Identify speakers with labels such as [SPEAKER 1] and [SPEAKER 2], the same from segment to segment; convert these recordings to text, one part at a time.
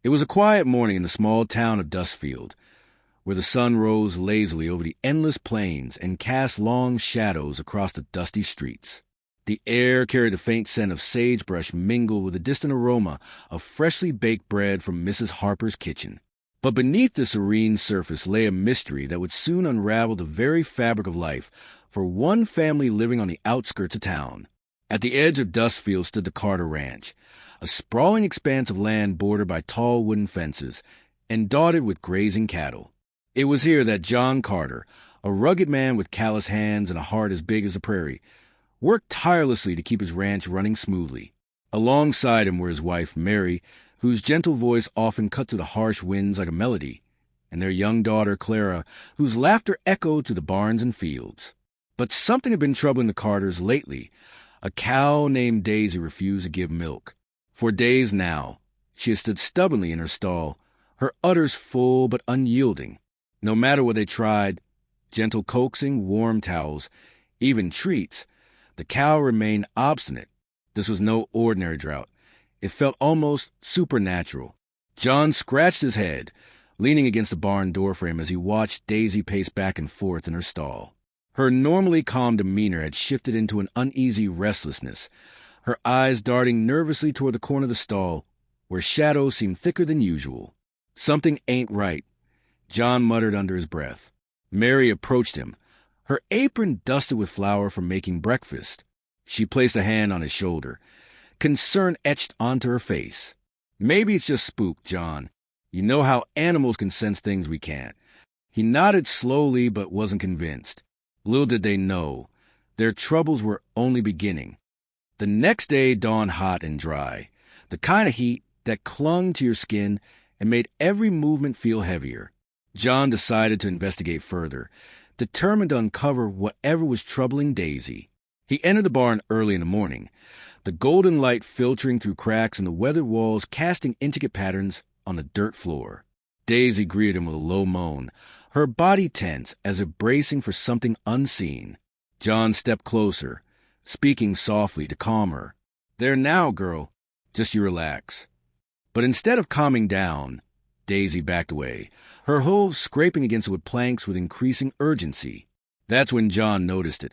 [SPEAKER 1] It was a quiet morning in the small town of Dustfield, where the sun rose lazily over the endless plains and cast long shadows across the dusty streets. The air carried a faint scent of sagebrush mingled with the distant aroma of freshly baked bread from Mrs. Harper's kitchen. But beneath the serene surface lay a mystery that would soon unravel the very fabric of life for one family living on the outskirts of town. At the edge of Dustfield stood the Carter Ranch, a sprawling expanse of land bordered by tall wooden fences and dotted with grazing cattle. It was here that John Carter, a rugged man with callous hands and a heart as big as a prairie, worked tirelessly to keep his ranch running smoothly. Alongside him were his wife, Mary, whose gentle voice often cut through the harsh winds like a melody, and their young daughter, Clara, whose laughter echoed through the barns and fields. But something had been troubling the Carters lately. A cow named Daisy refused to give milk. For days now, she had stood stubbornly in her stall, her udders full but unyielding. No matter what they tried, gentle coaxing, warm towels, even treats, the cow remained obstinate. This was no ordinary drought. It felt almost supernatural. John scratched his head, leaning against the barn doorframe as he watched Daisy pace back and forth in her stall. Her normally calm demeanor had shifted into an uneasy restlessness, her eyes darting nervously toward the corner of the stall, where shadows seemed thicker than usual. "Something ain't right," John muttered under his breath. Mary approached him, her apron dusted with flour from making breakfast. She placed a hand on his shoulder, concern etched onto her face. "Maybe it's just spook, John. You know how animals can sense things we can't." He nodded slowly but wasn't convinced. Little did they know, their troubles were only beginning. The next day dawned hot and dry, the kind of heat that clung to your skin and made every movement feel heavier. John decided to investigate further, determined to uncover whatever was troubling Daisy. He entered the barn early in the morning, the golden light filtering through cracks in the weathered walls, casting intricate patterns on the dirt floor. Daisy greeted him with a low moan, her body tense as if bracing for something unseen. John stepped closer, speaking softly to calm her. "There now, girl. Just you relax." But instead of calming down, Daisy backed away, her hooves scraping against wood planks with increasing urgency. That's when John noticed it.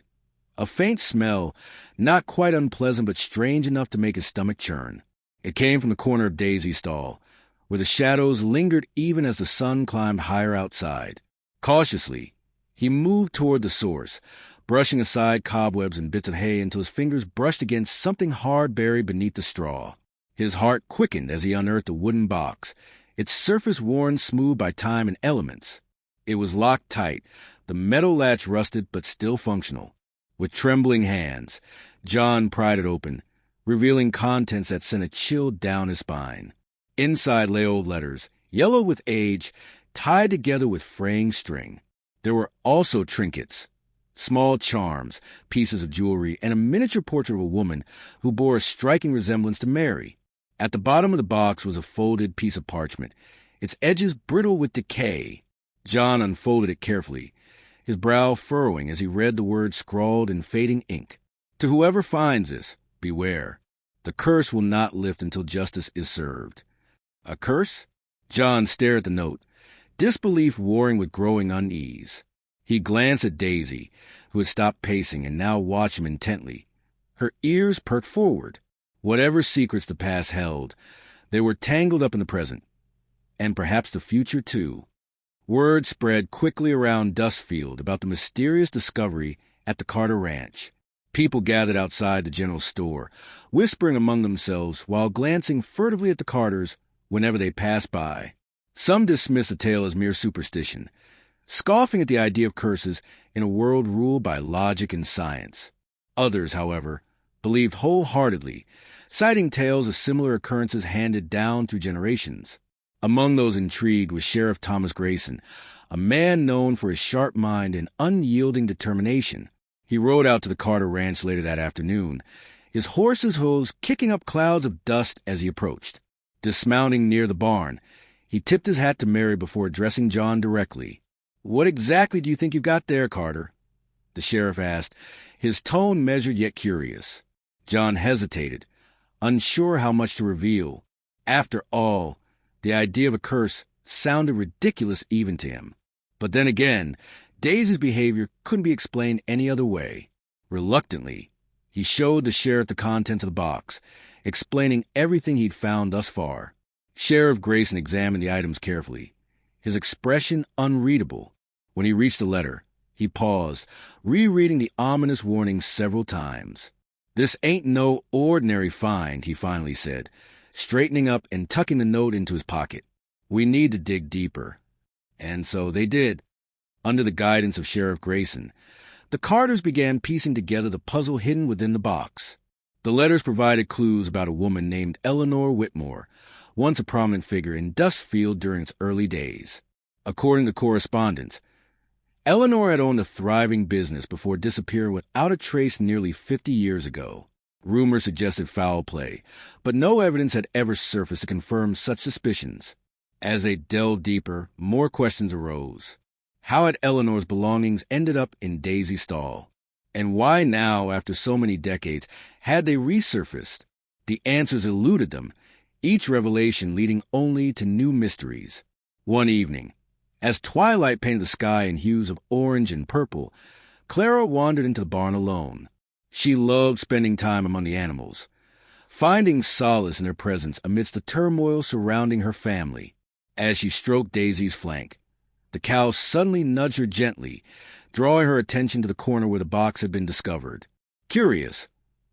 [SPEAKER 1] A faint smell, not quite unpleasant but strange enough to make his stomach churn. It came from the corner of Daisy's stall, where the shadows lingered even as the sun climbed higher outside. Cautiously, he moved toward the source, brushing aside cobwebs and bits of hay until his fingers brushed against something hard buried beneath the straw. His heart quickened as he unearthed a wooden box, its surface worn smooth by time and elements. It was locked tight, the metal latch rusted but still functional. With trembling hands, John pried it open, revealing contents that sent a chill down his spine. Inside lay old letters, yellow with age, tied together with fraying string. There were also trinkets, small charms, pieces of jewelry, and a miniature portrait of a woman who bore a striking resemblance to Mary. At the bottom of the box was a folded piece of parchment, its edges brittle with decay. John unfolded it carefully, his brow furrowing as he read the words scrawled in fading ink. "To whoever finds this, beware. The curse will not lift until justice is served." A curse? John stared at the note, disbelief warring with growing unease. He glanced at Daisy, who had stopped pacing and now watched him intently. Her ears perked forward. Whatever secrets the past held, they were tangled up in the present, and perhaps the future too. Word spread quickly around Dustfield about the mysterious discovery at the Carter Ranch. People gathered outside the general store, whispering among themselves while glancing furtively at the Carters whenever they passed by. Some dismissed the tale as mere superstition, scoffing at the idea of curses in a world ruled by logic and science. Others, however, believed wholeheartedly, citing tales of similar occurrences handed down through generations. Among those intrigued was Sheriff Thomas Grayson, a man known for his sharp mind and unyielding determination. He rode out to the Carter Ranch later that afternoon, his horse's hooves kicking up clouds of dust as he approached. Dismounting near the barn, he tipped his hat to Mary before addressing John directly. "What exactly do you think you've got there, Carter?" the sheriff asked, his tone measured yet curious. John hesitated, unsure how much to reveal. After all, The idea of a curse sounded ridiculous even to him. But then again, Daisy's behavior couldn't be explained any other way. Reluctantly, he showed the sheriff the contents of the box, explaining everything he'd found thus far. Sheriff Grayson examined the items carefully, his expression unreadable. When he reached the letter, he paused, rereading the ominous warning several times. "This ain't no ordinary find," he finally said, straightening up and tucking the note into his pocket. "We need to dig deeper." And so they did. Under the guidance of Sheriff Grayson, the Carters began piecing together the puzzle hidden within the box. The letters provided clues about a woman named Eleanor Whitmore, once a prominent figure in Dustfield during its early days. According to correspondence, Eleanor had owned a thriving business before disappearing without a trace nearly 50 years ago. Rumors suggested foul play, but no evidence had ever surfaced to confirm such suspicions. As they delved deeper, more questions arose. How had Eleanor's belongings ended up in Daisy's stall? And why now, after so many decades, had they resurfaced? The answers eluded them, each revelation leading only to new mysteries. One evening, as twilight painted the sky in hues of orange and purple, Clara wandered into the barn alone. She loved spending time among the animals, finding solace in their presence amidst the turmoil surrounding her family. As she stroked Daisy's flank, the cow suddenly nudged her gently, drawing her attention to the corner where the box had been discovered. Curious,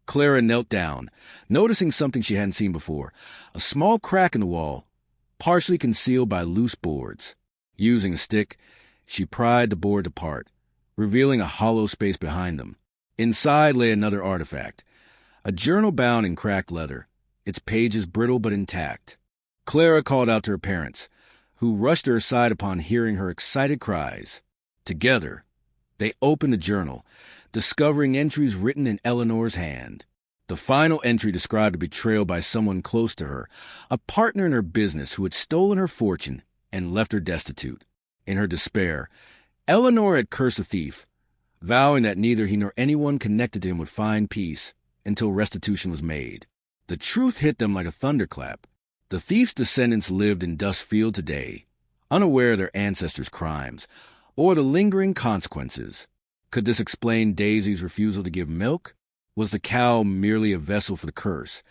[SPEAKER 1] Clara knelt down, noticing something she hadn't seen before, a small crack in the wall, partially concealed by loose boards. Using a stick, she pried the board apart, revealing a hollow space behind them. Inside lay another artifact, a journal bound in cracked leather, its pages brittle but intact. Clara called out to her parents, who rushed to her side upon hearing her excited cries. Together, they opened the journal, discovering entries written in Eleanor's hand. The final entry described a betrayal by someone close to her, a partner in her business who had stolen her fortune and left her destitute. In her despair, Eleanor had cursed the thief, vowing that neither he nor anyone connected to him would find peace until restitution was made. The truth hit them like a thunderclap. The thief's descendants lived in Dustfield today, unaware of their ancestors' crimes, or the lingering consequences. Could this explain Daisy's refusal to give milk? Was the cow merely a vessel for the curse,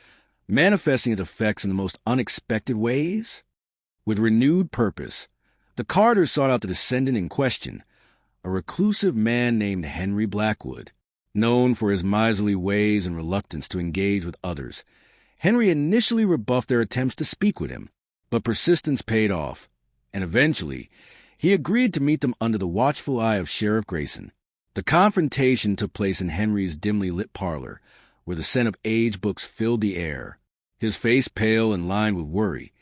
[SPEAKER 1] manifesting its effects in the most unexpected ways? With renewed purpose, the Carters sought out the descendant in question, a reclusive man named Henry Blackwood. Known for his miserly ways and reluctance to engage with others, Henry initially rebuffed their attempts to speak with him, but persistence paid off, and eventually he agreed to meet them under the watchful eye of Sheriff Grayson. The confrontation took place in Henry's dimly lit parlor, where the scent of aged books filled the air. His face pale and lined with worry,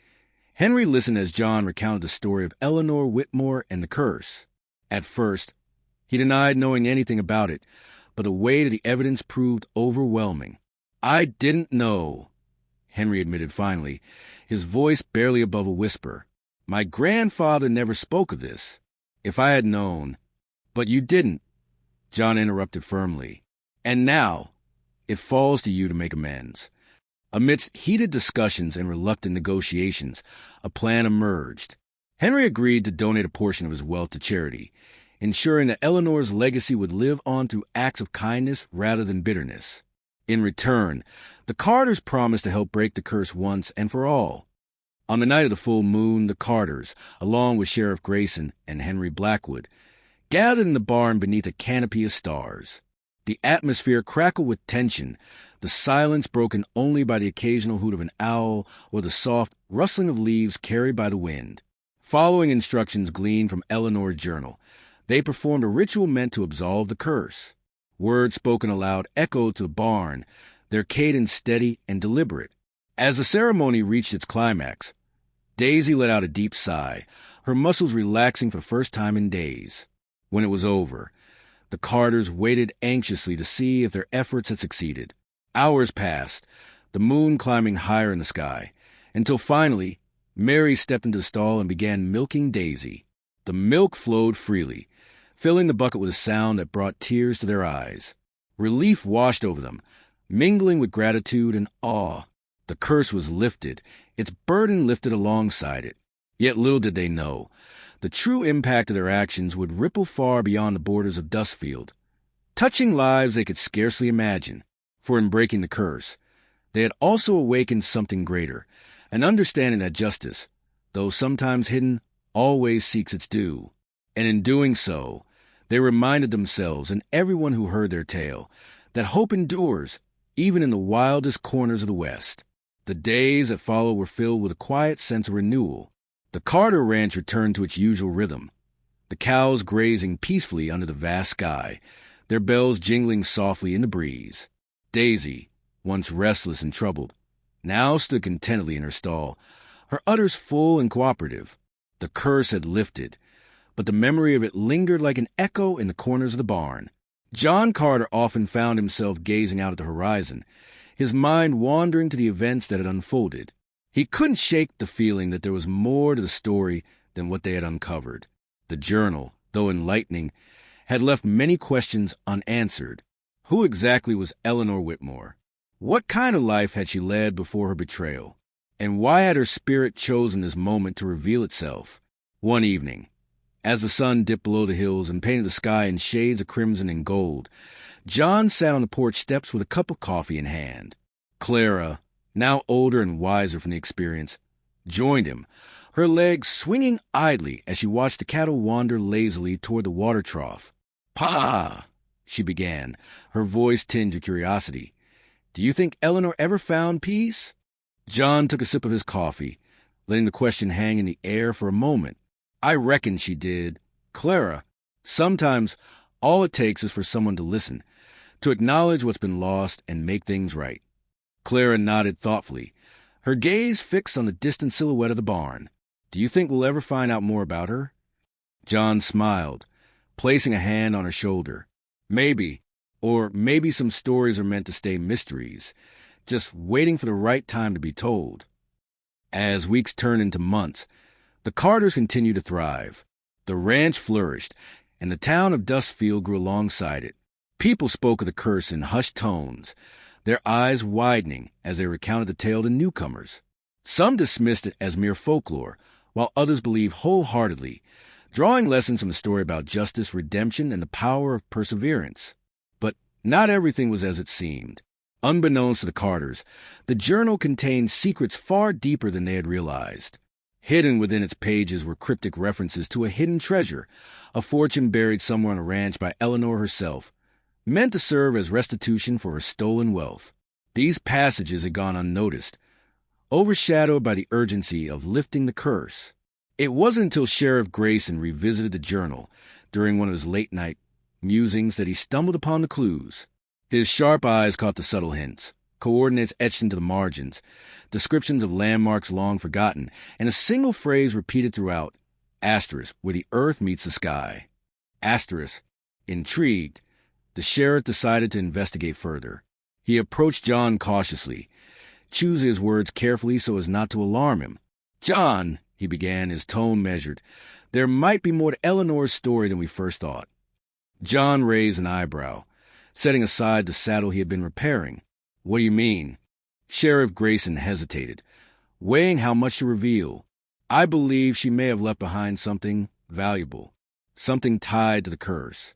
[SPEAKER 1] Henry listened as John recounted the story of Eleanor Whitmore and the curse. At first, he denied knowing anything about it, but the weight of the evidence proved overwhelming. "I didn't know," Henry admitted finally, his voice barely above a whisper. "My grandfather never spoke of this. If I had known—" "But you didn't," John interrupted firmly. "And now, it falls to you to make amends." Amidst heated discussions and reluctant negotiations, a plan emerged. Henry agreed to donate a portion of his wealth to charity, ensuring that Eleanor's legacy would live on through acts of kindness rather than bitterness. In return, the Carters promised to help break the curse once and for all. On the night of the full moon, the Carters, along with Sheriff Grayson and Henry Blackwood, gathered in the barn beneath a canopy of stars. The atmosphere crackled with tension, the silence broken only by the occasional hoot of an owl or the soft rustling of leaves carried by the wind. Following instructions gleaned from Eleanor's journal, they performed a ritual meant to absolve the curse. Words spoken aloud echoed to the barn, their cadence steady and deliberate. As the ceremony reached its climax, Daisy let out a deep sigh, her muscles relaxing for the first time in days. When it was over, the Carters waited anxiously to see if their efforts had succeeded. Hours passed, the moon climbing higher in the sky, until finally, Mary stepped into the stall and began milking Daisy. The milk flowed freely, filling the bucket with a sound that brought tears to their eyes. Relief washed over them, mingling with gratitude and awe. The curse was lifted, its burden lifted alongside it. Yet little did they know, the true impact of their actions would ripple far beyond the borders of Dustfield, touching lives they could scarcely imagine. For in breaking the curse, they had also awakened something greater, an understanding that justice, though sometimes hidden, always seeks its due. And in doing so, they reminded themselves and everyone who heard their tale that hope endures, even in the wildest corners of the West. The days that followed were filled with a quiet sense of renewal. The Carter Ranch returned to its usual rhythm, the cows grazing peacefully under the vast sky, their bells jingling softly in the breeze. Daisy, once restless and troubled, now stood contentedly in her stall, her udders full and cooperative. The curse had lifted, but the memory of it lingered like an echo in the corners of the barn. John Carter often found himself gazing out at the horizon, his mind wandering to the events that had unfolded. He couldn't shake the feeling that there was more to the story than what they had uncovered. The journal, though enlightening, had left many questions unanswered. Who exactly was Eleanor Whitmore? What kind of life had she led before her betrayal? And why had her spirit chosen this moment to reveal itself? One evening, as the sun dipped below the hills and painted the sky in shades of crimson and gold, John sat on the porch steps with a cup of coffee in hand. Clara, now older and wiser from the experience, joined him, her legs swinging idly as she watched the cattle wander lazily toward the water trough. "Pa," she began, her voice tinged with curiosity, "do you think Eleanor ever found peace?" John took a sip of his coffee, letting the question hang in the air for a moment. "I reckon she did. Clara, sometimes all it takes is for someone to listen, to acknowledge what's been lost and make things right." Clara nodded thoughtfully, her gaze fixed on the distant silhouette of the barn. "Do you think we'll ever find out more about her?" John smiled, placing a hand on her shoulder. "Maybe. Or maybe some stories are meant to stay mysteries, just waiting for the right time to be told." As weeks turned into months, the Carters continued to thrive. The ranch flourished, and the town of Dustfield grew alongside it. People spoke of the curse in hushed tones, their eyes widening as they recounted the tale to newcomers. Some dismissed it as mere folklore, while others believed wholeheartedly, drawing lessons from the story about justice, redemption, and the power of perseverance. But not everything was as it seemed. Unbeknownst to the Carters, the journal contained secrets far deeper than they had realized. Hidden within its pages were cryptic references to a hidden treasure, a fortune buried somewhere on a ranch by Eleanor herself, meant to serve as restitution for her stolen wealth. These passages had gone unnoticed, overshadowed by the urgency of lifting the curse. It wasn't until Sheriff Grayson revisited the journal during one of his late-night musings that he stumbled upon the clues. His sharp eyes caught the subtle hints, coordinates etched into the margins, descriptions of landmarks long forgotten, and a single phrase repeated throughout, asterisk, where the earth meets the sky. Asterisk. Intrigued, the sheriff decided to investigate further. He approached John cautiously, choosing his words carefully so as not to alarm him. "John," he began, his tone measured, "there might be more to Eleanor's story than we first thought." John raised an eyebrow, setting aside the saddle he had been repairing. "What do you mean?" Sheriff Grayson hesitated, weighing how much to reveal. "I believe she may have left behind something valuable, something tied to the curse."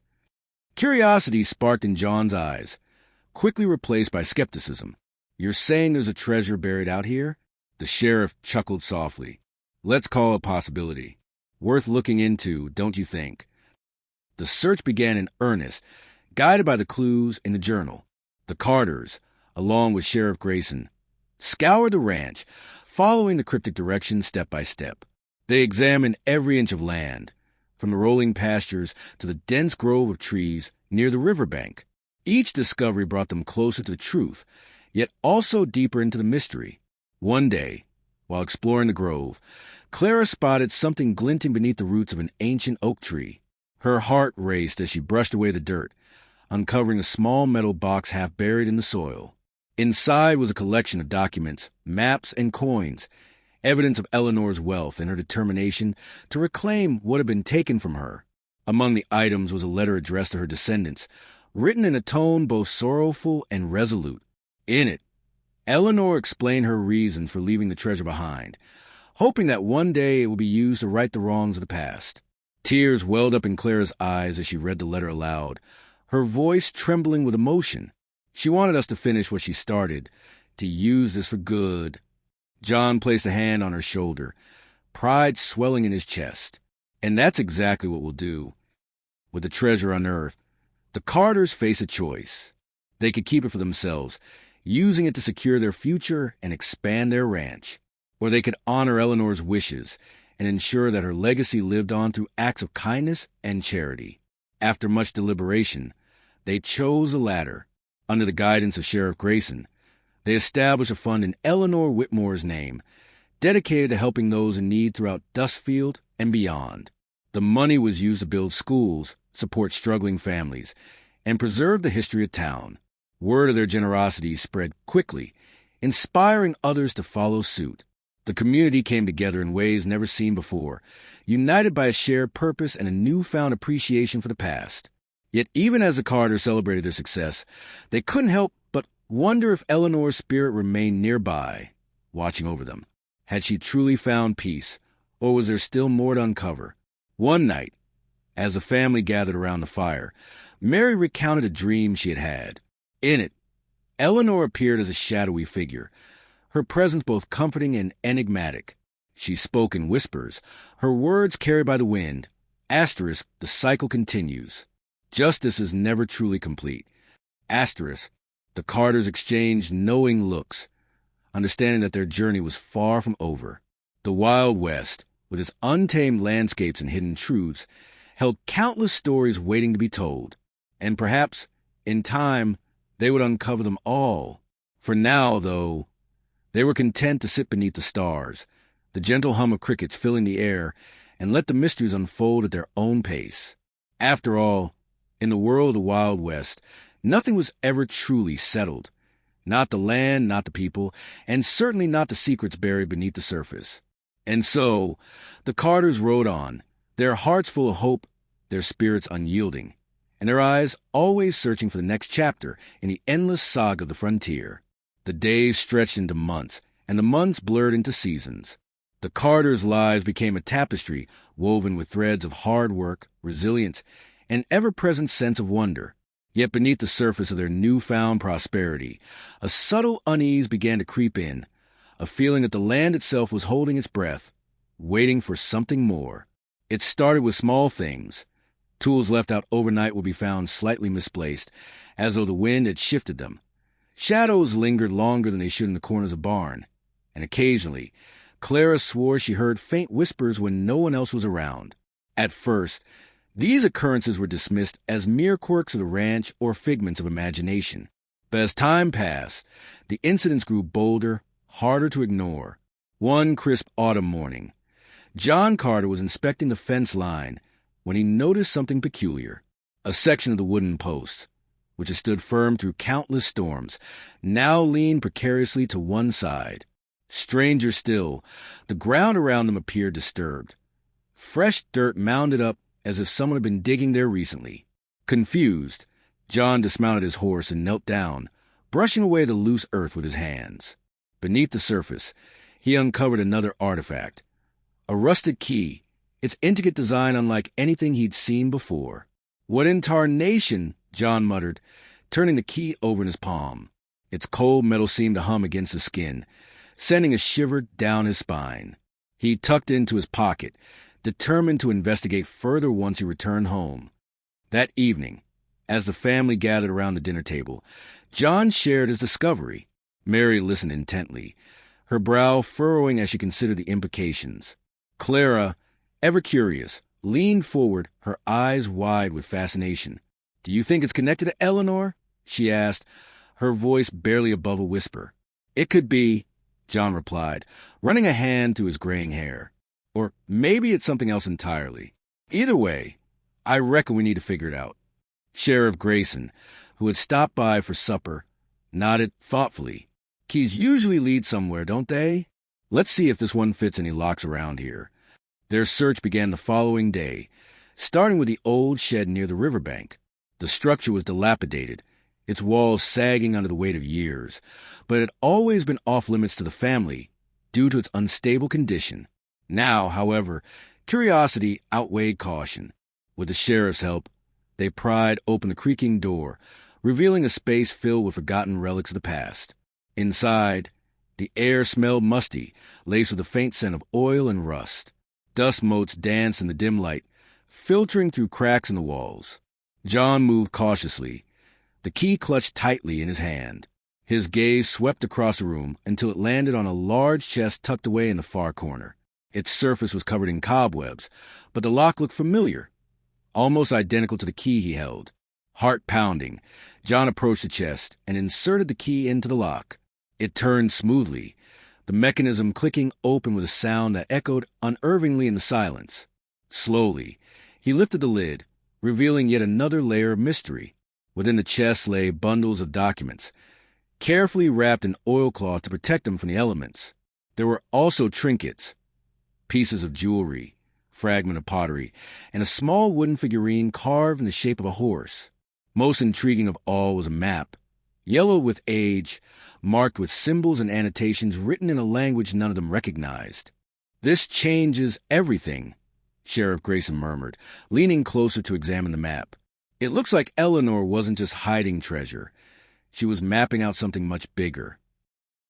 [SPEAKER 1] Curiosity sparked in John's eyes, quickly replaced by skepticism. "You're saying there's a treasure buried out here?" The sheriff chuckled softly. "Let's call it a possibility. Worth looking into, don't you think?" The search began in earnest, guided by the clues in the journal. The Carters, along with Sheriff Grayson, scoured the ranch, following the cryptic directions step by step. They examined every inch of land, from the rolling pastures to the dense grove of trees near the riverbank. Each discovery brought them closer to the truth, yet also deeper into the mystery. One day, while exploring the grove, Clara spotted something glinting beneath the roots of an ancient oak tree. Her heart raced as she brushed away the dirt, uncovering a small metal box half buried in the soil. Inside was a collection of documents, maps, and coins, evidence of Eleanor's wealth and her determination to reclaim what had been taken from her. Among the items was a letter addressed to her descendants, written in a tone both sorrowful and resolute. In it, Eleanor explained her reason for leaving the treasure behind, hoping that one day it would be used to right the wrongs of the past. Tears welled up in Clara's eyes as she read the letter aloud, her voice trembling with emotion. She wanted us to finish what she started, to use this for good. John placed a hand on her shoulder, pride swelling in his chest. And that's exactly what we'll do. With the treasure unearthed, the Carters face a choice. They could keep it for themselves, using it to secure their future and expand their ranch. Or they could honor Eleanor's wishes and ensure that her legacy lived on through acts of kindness and charity. After much deliberation, they chose the latter. Under the guidance of Sheriff Grayson, they established a fund in Eleanor Whitmore's name, dedicated to helping those in need throughout Dustfield and beyond. The money was used to build schools, support struggling families, and preserve the history of town. Word of their generosity spread quickly, inspiring others to follow suit. The community came together in ways never seen before, united by a shared purpose and a newfound appreciation for the past. Yet even as the Carters celebrated their success, they couldn't help but wonder if Eleanor's spirit remained nearby, watching over them. Had she truly found peace, or was there still more to uncover? One night, as the family gathered around the fire, Mary recounted a dream she had had. In it, Eleanor appeared as a shadowy figure, her presence both comforting and enigmatic. She spoke in whispers, her words carried by the wind. Asterisk, the cycle continues. Justice is never truly complete. Asterisk, the Carters exchanged knowing looks, understanding that their journey was far from over. The Wild West, with its untamed landscapes and hidden truths, held countless stories waiting to be told. And perhaps, in time, they would uncover them all. For now, though, they were content to sit beneath the stars, the gentle hum of crickets filling the air, and let the mysteries unfold at their own pace. After all, in the world of the Wild West, nothing was ever truly settled. Not the land, not the people, and certainly not the secrets buried beneath the surface. And so, the Carters rode on, their hearts full of hope, their spirits unyielding, and their eyes always searching for the next chapter in the endless saga of the frontier. The days stretched into months, and the months blurred into seasons. The Carters' lives became a tapestry woven with threads of hard work, resilience, and ever-present sense of wonder. Yet beneath the surface of their newfound prosperity, a subtle unease began to creep in, a feeling that the land itself was holding its breath, waiting for something more. It started with small things. Tools left out overnight would be found slightly misplaced, as though the wind had shifted them. Shadows lingered longer than they should in the corners of the barn, and occasionally, Clara swore she heard faint whispers when no one else was around. At first, these occurrences were dismissed as mere quirks of the ranch or figments of imagination. But as time passed, the incidents grew bolder, harder to ignore. One crisp autumn morning, John Carter was inspecting the fence line when he noticed something peculiar. A section of the wooden post, which had stood firm through countless storms, now leaned precariously to one side. Stranger still, the ground around them appeared disturbed. Fresh dirt mounded up as if someone had been digging there recently. Confused, John dismounted his horse and knelt down, brushing away the loose earth with his hands. Beneath the surface, he uncovered another artifact. A rusted key, its intricate design unlike anything he'd seen before. "What in tarnation?" John muttered, turning the key over in his palm. Its cold metal seemed to hum against his skin, sending a shiver down his spine. He tucked it into his pocket, determined to investigate further once he returned home. That evening, as the family gathered around the dinner table, John shared his discovery. Mary listened intently, her brow furrowing as she considered the implications. Clara, ever curious, leaned forward, her eyes wide with fascination. "Do you think it's connected to Eleanor?" she asked, her voice barely above a whisper. "It could be," John replied, running a hand through his graying hair. "Or maybe it's something else entirely. Either way, I reckon we need to figure it out." Sheriff Grayson, who had stopped by for supper, nodded thoughtfully. "Keys usually lead somewhere, don't they? Let's see if this one fits any locks around here." Their search began the following day, starting with the old shed near the riverbank. The structure was dilapidated, its walls sagging under the weight of years, but it had always been off-limits to the family due to its unstable condition. Now, however, curiosity outweighed caution. With the sheriff's help, they pried open the creaking door, revealing a space filled with forgotten relics of the past. Inside, the air smelled musty, laced with a faint scent of oil and rust. Dust motes danced in the dim light, filtering through cracks in the walls. John moved cautiously, the key clutched tightly in his hand. His gaze swept across the room until it landed on a large chest tucked away in the far corner. Its surface was covered in cobwebs, but the lock looked familiar, almost identical to the key he held. Heart pounding, John approached the chest and inserted the key into the lock. It turned smoothly, the mechanism clicking open with a sound that echoed unervingly in the silence. Slowly, he lifted the lid, revealing yet another layer of mystery. Within the chest lay bundles of documents, carefully wrapped in oilcloth to protect them from the elements. There were also trinkets, pieces of jewelry, fragment of pottery, and a small wooden figurine carved in the shape of a horse. Most intriguing of all was a map, yellowed with age, marked with symbols and annotations written in a language none of them recognized. "This changes everything," Sheriff Grayson murmured, leaning closer to examine the map. "It looks like Eleanor wasn't just hiding treasure. She was mapping out something much bigger."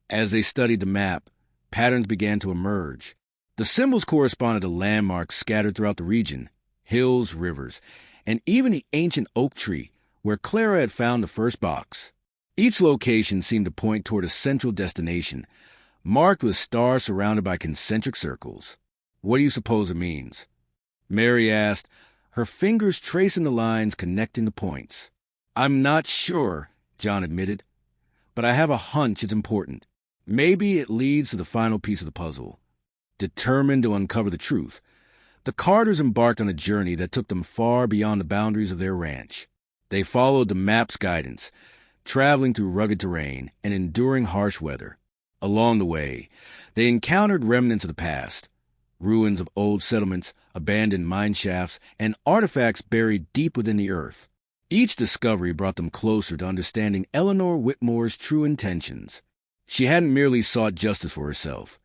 [SPEAKER 1] As they studied the map, patterns began to emerge. The symbols corresponded to landmarks scattered throughout the region, hills, rivers, and even the ancient oak tree where Clara had found the first box. Each location seemed to point toward a central destination, marked with stars surrounded by concentric circles. "What do you suppose it means?" Mary asked, her fingers tracing the lines connecting the points. "I'm not sure," John admitted, "but I have a hunch it's important. Maybe it leads to the final piece of the puzzle." Determined to uncover the truth, the Carters embarked on a journey that took them far beyond the boundaries of their ranch. They followed the map's guidance, traveling through rugged terrain and enduring harsh weather. Along the way, they encountered remnants of the past, ruins of old settlements, abandoned mine shafts, and artifacts buried deep within the earth. Each discovery brought them closer to understanding Eleanor Whitmore's true intentions. She hadn't merely sought justice for herself.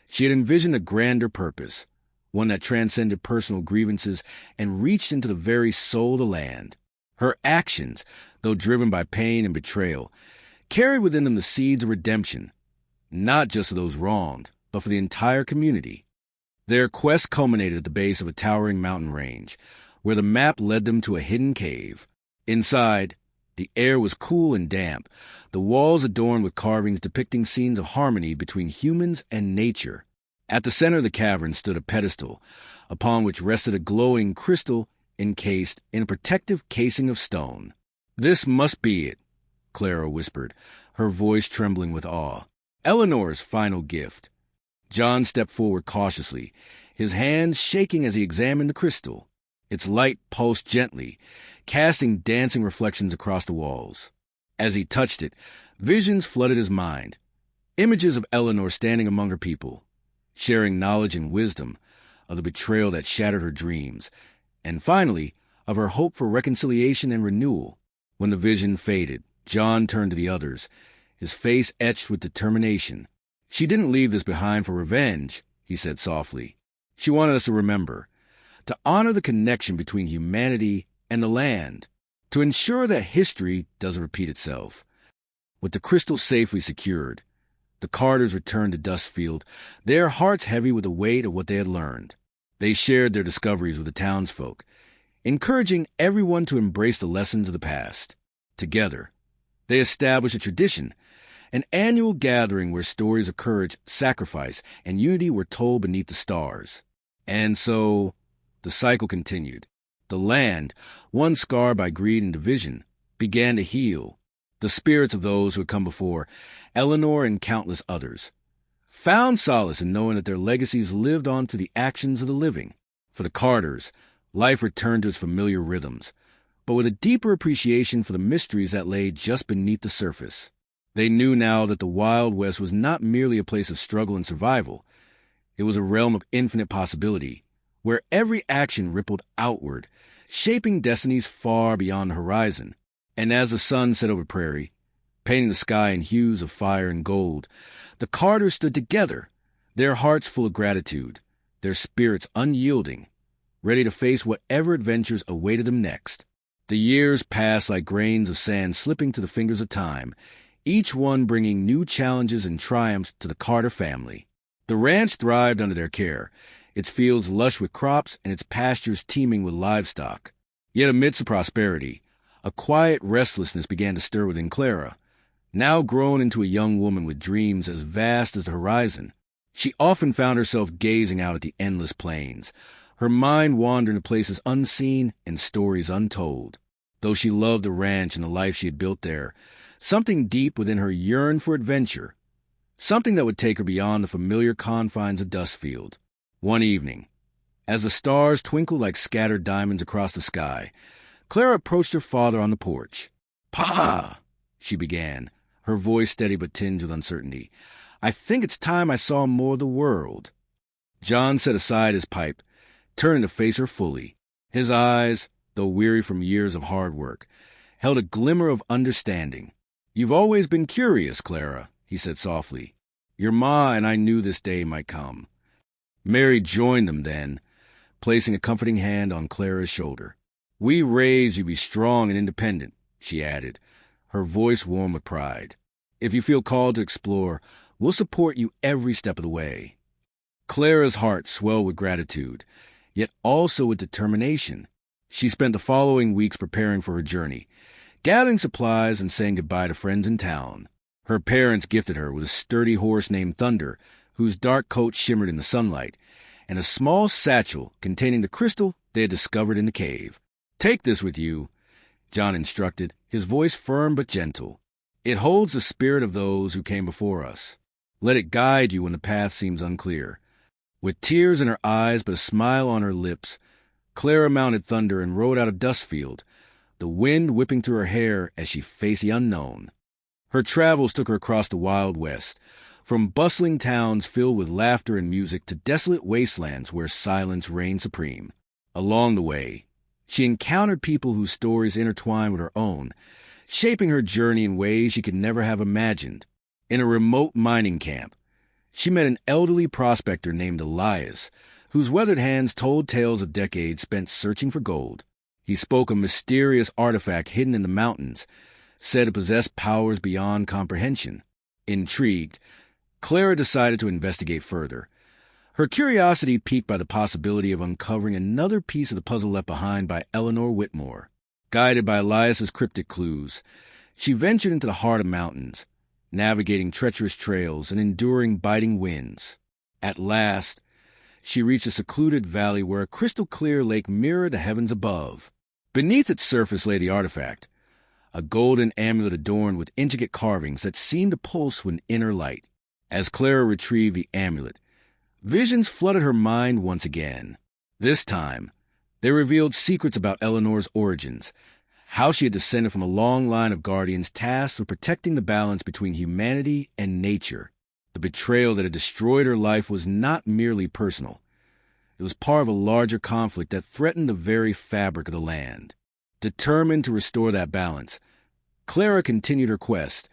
[SPEAKER 1] She had envisioned a grander purpose, one that transcended personal grievances and reached into the very soul of the land. Her actions, though driven by pain and betrayal, carried within them the seeds of redemption, not just for those wronged, but for the entire community. Their quest culminated at the base of a towering mountain range, where the map led them to a hidden cave. Inside, the air was cool and damp, the walls adorned with carvings depicting scenes of harmony between humans and nature. At the center of the cavern stood a pedestal, upon which rested a glowing crystal encased in a protective casing of stone. "This must be it," Clara whispered, her voice trembling with awe. "Eleanor's final gift." John stepped forward cautiously, his hands shaking as he examined the crystal. Its light pulsed gently, casting dancing reflections across the walls. As he touched it, visions flooded his mind. Images of Eleanor standing among her people, sharing knowledge and wisdom, of the betrayal that shattered her dreams, and finally, of her hope for reconciliation and renewal. When the vision faded, John turned to the others, his face etched with determination. "She didn't leave this behind for revenge," he said softly. "She wanted us to remember, to honor the connection between humanity and the land, to ensure that history doesn't repeat itself." With the crystal safely secured, the Carters returned to Dustfield, their hearts heavy with the weight of what they had learned. They shared their discoveries with the townsfolk, encouraging everyone to embrace the lessons of the past. Together, they established a tradition, an annual gathering where stories of courage, sacrifice, and unity were told beneath the stars. And so, the cycle continued. The land, once scarred by greed and division, began to heal. The spirits of those who had come before, Eleanor and countless others, found solace in knowing that their legacies lived on through the actions of the living. For the Carters, life returned to its familiar rhythms, but with a deeper appreciation for the mysteries that lay just beneath the surface. They knew now that the Wild West was not merely a place of struggle and survival. It was a realm of infinite possibility, where every action rippled outward, shaping destinies far beyond the horizon. And as the sun set over prairie, painting the sky in hues of fire and gold, the Carters stood together, their hearts full of gratitude, their spirits unyielding, ready to face whatever adventures awaited them next. The years passed like grains of sand slipping through the fingers of time, each one bringing new challenges and triumphs to the Carter family. The ranch thrived under their care, its fields lush with crops and its pastures teeming with livestock. Yet amidst the prosperity, a quiet restlessness began to stir within Clara. Now grown into a young woman with dreams as vast as the horizon, she often found herself gazing out at the endless plains, her mind wandering to places unseen and stories untold. Though she loved the ranch and the life she had built there, something deep within her yearned for adventure, something that would take her beyond the familiar confines of Dustfield. One evening, as the stars twinkled like scattered diamonds across the sky, Clara approached her father on the porch. "Pa," she began, her voice steady but tinged with uncertainty, "I think it's time I saw more of the world." John set aside his pipe, turning to face her fully. His eyes, though weary from years of hard work, held a glimmer of understanding. "You've always been curious, Clara," he said softly. "Your ma and I knew this day might come." Mary joined them then, placing a comforting hand on Clara's shoulder. "We raised you to be strong and independent," she added, her voice warm with pride. "If you feel called to explore, we'll support you every step of the way." Clara's heart swelled with gratitude, yet also with determination. She spent the following weeks preparing for her journey, gathering supplies and saying goodbye to friends in town. Her parents gifted her with a sturdy horse named Thunder, whose dark coat shimmered in the sunlight, and a small satchel containing the crystal they had discovered in the cave. "Take this with you," John instructed, his voice firm but gentle. "It holds the spirit of those who came before us. Let it guide you when the path seems unclear." With tears in her eyes but a smile on her lips, Clara mounted Thunder and rode out of Dustfield, the wind whipping through her hair as she faced the unknown. Her travels took her across the Wild West, from bustling towns filled with laughter and music to desolate wastelands where silence reigned supreme. Along the way, she encountered people whose stories intertwined with her own, shaping her journey in ways she could never have imagined. In a remote mining camp, she met an elderly prospector named Elias, whose weathered hands told tales of decades spent searching for gold. He spoke of a mysterious artifact hidden in the mountains, said to possess powers beyond comprehension. Intrigued, Clara decided to investigate further, her curiosity piqued by the possibility of uncovering another piece of the puzzle left behind by Eleanor Whitmore. Guided by Elias's cryptic clues, she ventured into the heart of mountains, navigating treacherous trails and enduring biting winds. At last, she reached a secluded valley where a crystal-clear lake mirrored the heavens above. Beneath its surface lay the artifact, a golden amulet adorned with intricate carvings that seemed to pulse with an inner light. As Clara retrieved the amulet, visions flooded her mind once again. This time, they revealed secrets about Eleanor's origins, how she had descended from a long line of guardians tasked with protecting the balance between humanity and nature. The betrayal that had destroyed her life was not merely personal. It was part of a larger conflict that threatened the very fabric of the land. Determined to restore that balance, Clara continued her quest,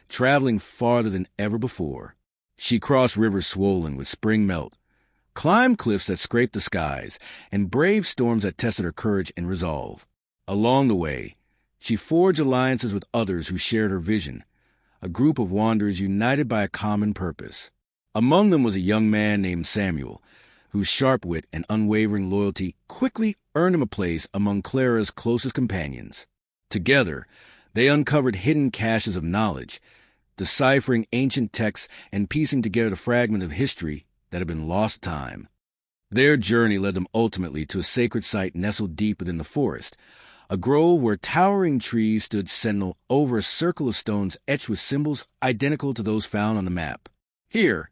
[SPEAKER 1] traveling farther than ever before. She crossed rivers swollen with spring melt, climbed cliffs that scraped the skies, and braved storms that tested her courage and resolve. Along the way, she forged alliances with others who shared her vision, a group of wanderers united by a common purpose. Among them was a young man named Samuel, whose sharp wit and unwavering loyalty quickly earned him a place among Clara's closest companions. Together, they uncovered hidden caches of knowledge, deciphering ancient texts and piecing together the fragments of history that had been lost to time. Their journey led them ultimately to a sacred site nestled deep within the forest, a grove where towering trees stood sentinel over a circle of stones etched with symbols identical to those found on the map. Here,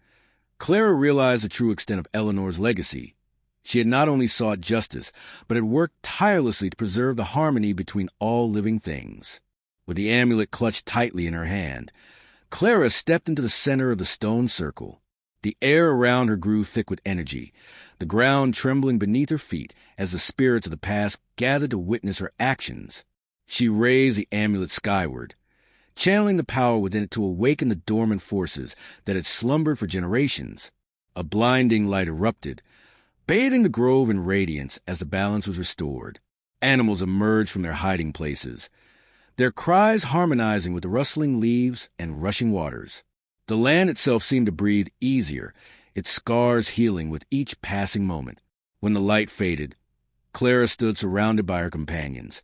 [SPEAKER 1] Clara realized the true extent of Eleanor's legacy. She had not only sought justice, but had worked tirelessly to preserve the harmony between all living things. With the amulet clutched tightly in her hand, Clara stepped into the center of the stone circle. The air around her grew thick with energy, the ground trembling beneath her feet as the spirits of the past gathered to witness her actions. She raised the amulet skyward, channeling the power within it to awaken the dormant forces that had slumbered for generations. A blinding light erupted, bathing the grove in radiance as the balance was restored. Animals emerged from their hiding places, their cries harmonizing with the rustling leaves and rushing waters. The land itself seemed to breathe easier, its scars healing with each passing moment. When the light faded, Clara stood surrounded by her companions,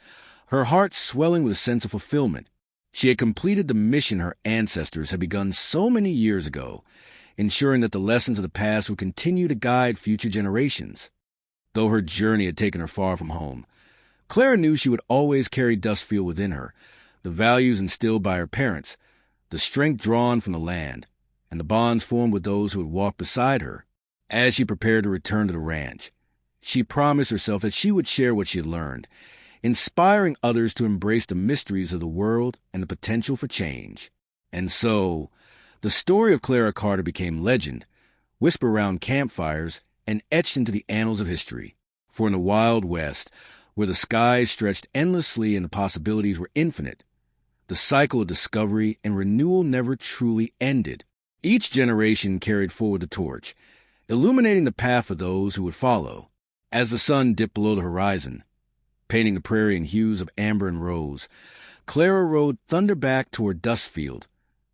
[SPEAKER 1] her heart swelling with a sense of fulfillment. She had completed the mission her ancestors had begun so many years ago, ensuring that the lessons of the past would continue to guide future generations. Though her journey had taken her far from home, Clara knew she would always carry Dustfield within her, the values instilled by her parents, the strength drawn from the land, and the bonds formed with those who had walked beside her. As she prepared to return to the ranch, she promised herself that she would share what she had learned, inspiring others to embrace the mysteries of the world and the potential for change. And so, the story of Clara Carter became legend, whispered around campfires, and etched into the annals of history. For in the Wild West, where the skies stretched endlessly and the possibilities were infinite, the cycle of discovery and renewal never truly ended. Each generation carried forward the torch, illuminating the path for those who would follow. As the sun dipped below the horizon, painting the prairie in hues of amber and rose, Clara rode thunderback toward Dustfield,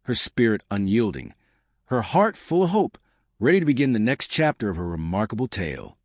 [SPEAKER 1] her spirit unyielding, her heart full of hope, ready to begin the next chapter of her remarkable tale.